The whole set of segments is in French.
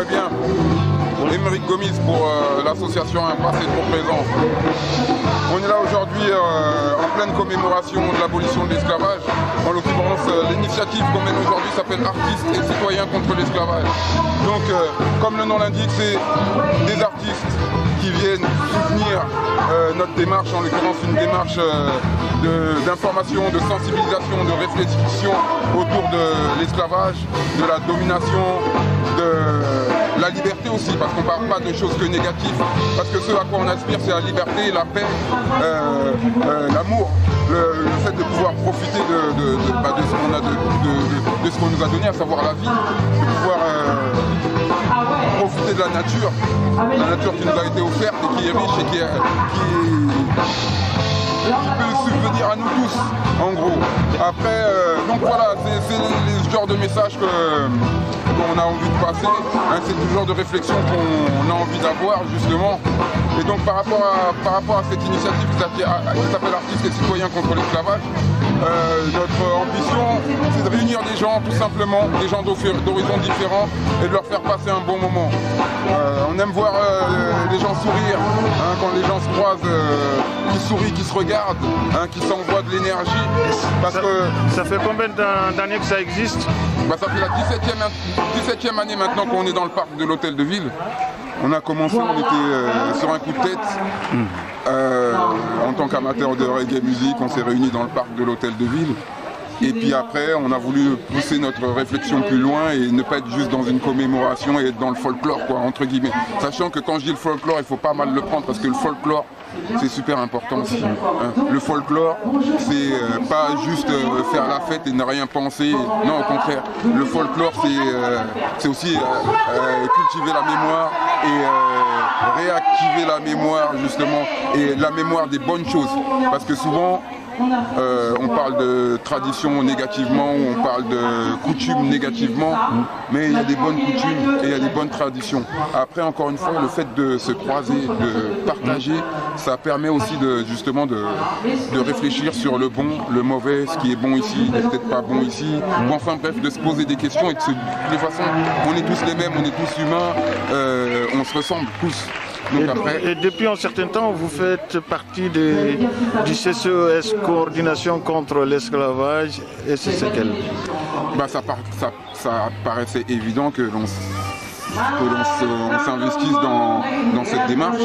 Très bien. Émeric Gomis pour l'association Impasse est trop présent. On est là aujourd'hui en pleine commémoration de l'abolition de l'esclavage. En l'occurrence, l'initiative qu'on mène aujourd'hui s'appelle Artistes et citoyens contre l'esclavage. Donc, comme le nom l'indique, c'est des artistes qui viennent soutenir notre démarche, en l'occurrence une démarche d'information, de sensibilisation, de réflexion autour de l'esclavage, de la domination, de la liberté aussi, parce qu'on ne parle pas de choses que négatives, parce que ce à quoi on aspire, c'est la liberté, la paix, l'amour, le fait de pouvoir profiter de ce qu'on a, de ce qu'on nous a donné, à savoir la vie, de pouvoir profiter de la nature qui nous a été offerte et qui est riche et qui peut subvenir à nous tous, en gros. Après, donc voilà, c'est le genre de message qu'on a envie de passer, hein, c'est le genre de réflexion qu'on a envie d'avoir, justement. Et donc par rapport à cette initiative qui s'appelle Artistes et citoyens contre l'esclavage, notre ambition, c'est de réunir des gens, tout simplement, des gens d'horizons différents, et de leur faire passer un bon moment. On aime voir les gens sourire, hein, quand les gens se croisent, qui sourient, qui se regardent, hein, qui s'envoient de l'énergie. Ça fait combien d'années que ça existe? Ça fait la 17e année maintenant qu'on est dans le parc de l'Hôtel de Ville. On a commencé, on était sur un coup de tête. En tant qu'amateur de reggae musique, on s'est réunis dans le parc de l'Hôtel de Ville. Et puis après, on a voulu pousser notre réflexion plus loin et ne pas être juste dans une commémoration et être dans le folklore, quoi, entre guillemets. Sachant que quand je dis le folklore, il faut pas mal le prendre parce que le folklore, c'est super important aussi. Le folklore, c'est pas juste faire la fête et ne rien penser. Non, au contraire. Le folklore, c'est aussi cultiver la mémoire et réactiver la mémoire, justement, et la mémoire des bonnes choses. Parce que souvent, on parle de tradition négativement, ou on parle de coutumes négativement, mais il y a des bonnes coutumes et il y a des bonnes traditions. Après, encore une fois, le fait de se croiser, de partager, ça permet aussi justement de réfléchir sur le bon, le mauvais, ce qui est bon ici, n'est peut-être pas bon ici. Bon, enfin bref, de se poser des questions et de toute façon, on est tous les mêmes, on est tous humains, on se ressemble tous. Et depuis un certain temps, vous faites partie du CCES, Coordination contre l'esclavage, et c'est quel? Ça paraissait évident que l'on s'investisse dans cette démarche,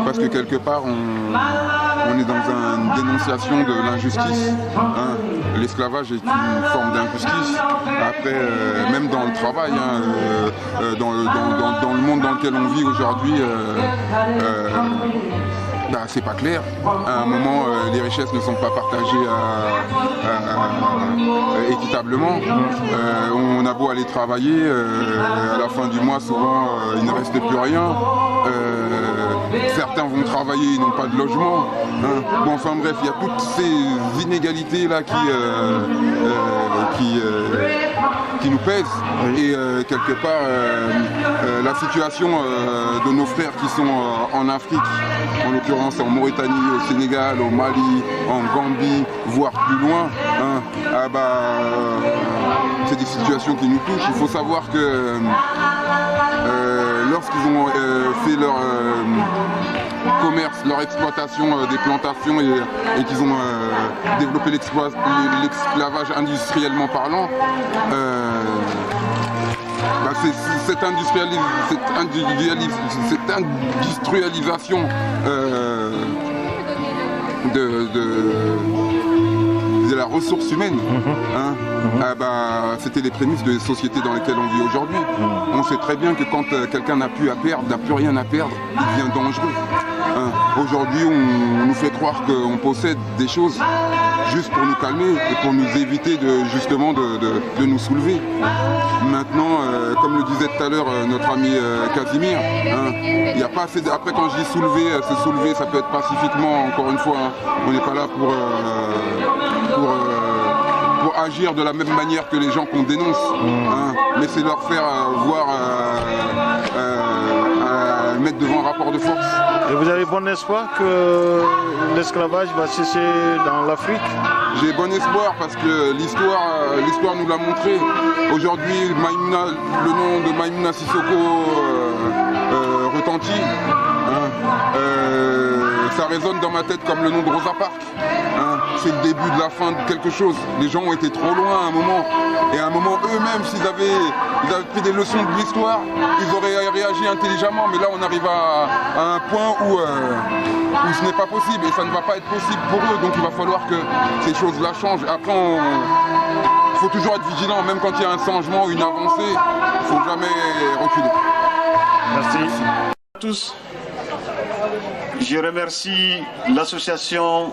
parce que quelque part on est dans une dénonciation de l'injustice. Hein. L'esclavage est une forme d'injustice. Après, même dans le travail, hein, dans le monde dans lequel on vit aujourd'hui, c'est pas clair. À un moment, les richesses ne sont pas partagées équitablement. On a beau aller travailler, à la fin du mois, souvent, il ne reste plus rien. Certains vont travailler, ils n'ont pas de logement. Hein. Bon, enfin bref, il y a toutes ces inégalités là qui nous pèsent. Et quelque part, la situation de nos frères qui sont en Afrique, en l'occurrence en Mauritanie, au Sénégal, au Mali, en Gambie, voire plus loin, hein, c'est des situations qui nous touchent. Il faut savoir que lorsqu'ils ont fait leur commerce, leur exploitation des plantations et qu'ils ont développé l'esclavage industriellement parlant, cette industrialisation de la ressource humaine, hein, c'était les prémices des sociétés dans lesquelles on vit aujourd'hui. On sait très bien que quand quelqu'un n'a plus rien à perdre, il devient dangereux. Hein. Aujourd'hui, on nous fait croire qu'on possède des choses juste pour nous calmer et pour nous éviter justement de nous soulever. Maintenant, comme le disait tout à l'heure notre ami Casimir, hein, il n'y a pas assez après quand je dis soulever, se soulever, ça peut être pacifiquement, encore une fois, hein, on n'est pas là pour agir de la même manière que les gens qu'on dénonce, hein, mais c'est leur faire mettre devant un rapport de force. Et vous avez bon espoir que l'esclavage va cesser dans l'Afrique? J'ai bon espoir parce que l'histoire nous l'a montré. Aujourd'hui, le nom de Maïmouna Sissoko retentit. Ça résonne dans ma tête comme le nom de Rosa Parks. C'est le début de la fin de quelque chose. Les gens ont été trop loin à un moment. Et à un moment, eux-mêmes, s'ils avaient pris des leçons de l'histoire, ils auraient réagi intelligemment. Mais là, on arrive à un point où ce n'est pas possible. Et ça ne va pas être possible pour eux. Donc il va falloir que ces choses-là changent. Après, il faut toujours être vigilant. Même quand il y a un changement ou une avancée, il ne faut jamais reculer. Merci. À tous. Je remercie l'association